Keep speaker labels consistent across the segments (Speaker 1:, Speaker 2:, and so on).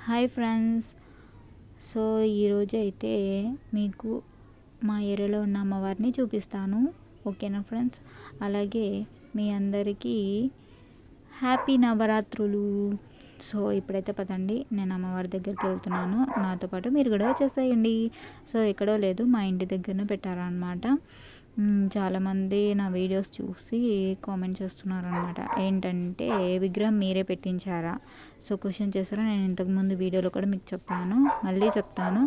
Speaker 1: Hi friends. So ఈరోజు అయితే మీకు మా ఏరియాలో ఉన్న అమ్మవారిని చూపిస్తాను. ఓకేనా ఫ్రెండ్స్? అలాగే మీ అందరికీ హ్యాపీ నవరాత్రులు. సో ఇప్పుడైతే పదండి, నేను అమ్మవారి దగ్గరికి వెళ్తున్నాను. నాతో పాటు మీరు కూడా వచ్చేసేయండి. సో ఎక్కడో లేదు, మా ఇంటి దగ్గరనే పెట్టారనమాట. చాలామంది నా వీడియోస్ చూసి కామెంట్ చేస్తున్నారు అనమాట. ఏంటంటే విగ్రహం మీరే పెట్టించారా? సో క్వశ్చన్ చేశారు. నేను ఇంతకుముందు వీడియోలో కూడా మీకు చెప్పాను, మళ్ళీ చెప్తాను.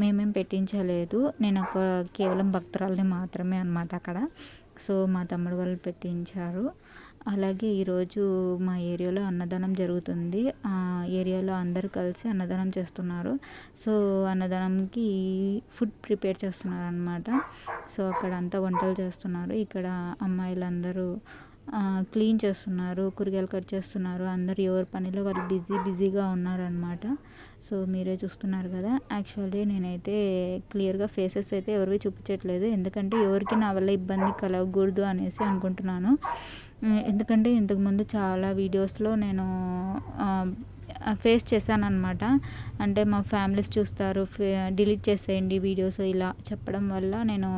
Speaker 1: మేమేం పెట్టించలేదు, నేను ఒక కేవలం భక్తురాలని మాత్రమే అనమాట అక్కడ. సో మా తమ్ముడు వాళ్ళు పెట్టించారు. అలాగే ఈరోజు మా ఏరియాలో అన్నదానం జరుగుతుంది. ఆ ఏరియాలో అందరూ కలిసి అన్నదానం చేస్తున్నారు. సో అన్నదానంకి ఫుడ్ ప్రిపేర్ చేస్తున్నారు అనమాట. సో అక్కడ అంతా వంటలు చేస్తున్నారు. ఇక్కడ అమ్మాయిలందరూ క్లీన్ చేస్తున్నారు, కూరగాయలు కట్ చేస్తున్నారు. అందరూ ఎవరి పనిలో వాళ్ళు బిజీగా ఉన్నారనమాట. సో మీరే చూస్తున్నారు కదా. యాక్చువల్లీ నేనైతే క్లియర్గా ఫేసెస్ అయితే ఎవరివి చూపించట్లేదు, ఎందుకంటే ఎవరికి నా వల్ల ఇబ్బంది కలగకూడదు అనేసి అనుకుంటున్నాను. ఎందుకంటే ఇంతకుముందు చాలా వీడియోస్లో నేను ఫేస్ చేశాను అనమాట. అంటే మా ఫ్యామిలీస్ చూస్తారు, డిలీట్ చేసేయండి వీడియోస్ ఇలా చెప్పడం వల్ల నేను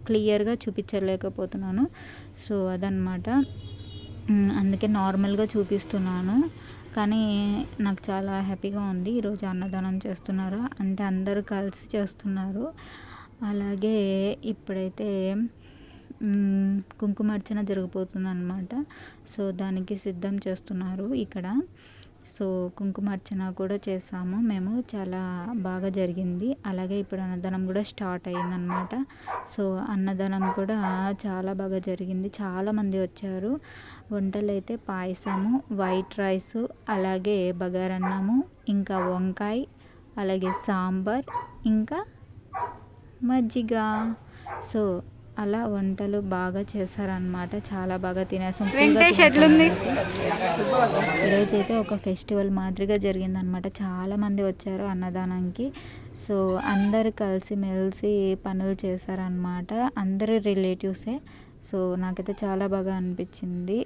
Speaker 1: క్లియర్గా చూపించలేకపోతున్నాను. సో అదనమాట, అందుకే నార్మల్గా చూపిస్తున్నాను. కానీ నాకు చాలా హ్యాపీగా ఉంది. ఈరోజు అన్నదానం చేస్తున్నారు అంటే అందరూ కలిసి చేస్తున్నారు. అలాగే ఇప్పుడైతే కుంకుమార్చన జరిగిపోతుంది అనమాట. సో దానికి సిద్ధం చేస్తున్నారు ఇక్కడ. సో కుంకుమార్చన కూడా చేసాము మేము, చాలా బాగా జరిగింది. అలాగే ఇప్పుడు అన్నదానం కూడా స్టార్ట్ అయిందనమాట. సో అన్నదానం కూడా చాలా బాగా జరిగింది, చాలామంది వచ్చారు. వంటలు అయితే పాయసము, వైట్ రైస్, అలాగే బగారన్నము, ఇంకా వంకాయ, అలాగే సాంబార్, ఇంకా మజ్జిగ. సో అలా వంటలు బాగా చేశారనమాట. చాలా బాగా తినేసాం. వెంకటేష్ ఎట్లుంది? ఈరోజు అయితే ఒక ఫెస్టివల్ మాదిరిగా జరిగిందనమాట. చాలామంది వచ్చారు అన్నదానానికి. సో అందరు కలిసి మెలిసి పనులు చేశారనమాట. అందరు రిలేటివ్సే. సో నాకైతే చాలా బాగా అనిపించింది.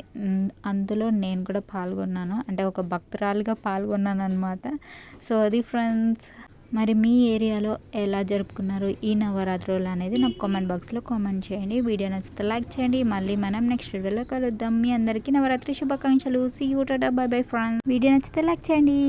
Speaker 1: అందులో నేను కూడా పాల్గొన్నాను, అంటే ఒక భక్తురాలిగా పాల్గొన్నాను అనమాట. సో అది ఫ్రెండ్స్. మరి మీ ఏరియాలో ఎలా జరుపుకున్నారు ఈ నవరాత్రులు అనేది నాకు కామెంట్ బాక్స్లో కామెంట్ చేయండి. వీడియో నచ్చితే లైక్ చేయండి. మళ్ళీ మనం నెక్స్ట్ వీడియోలో కలుద్దాం. మీ అందరికీ నవరాత్రి శుభాకాంక్షలు. See you, tata, bye bye friends. Video నచ్చితే లైక్ చేయండి.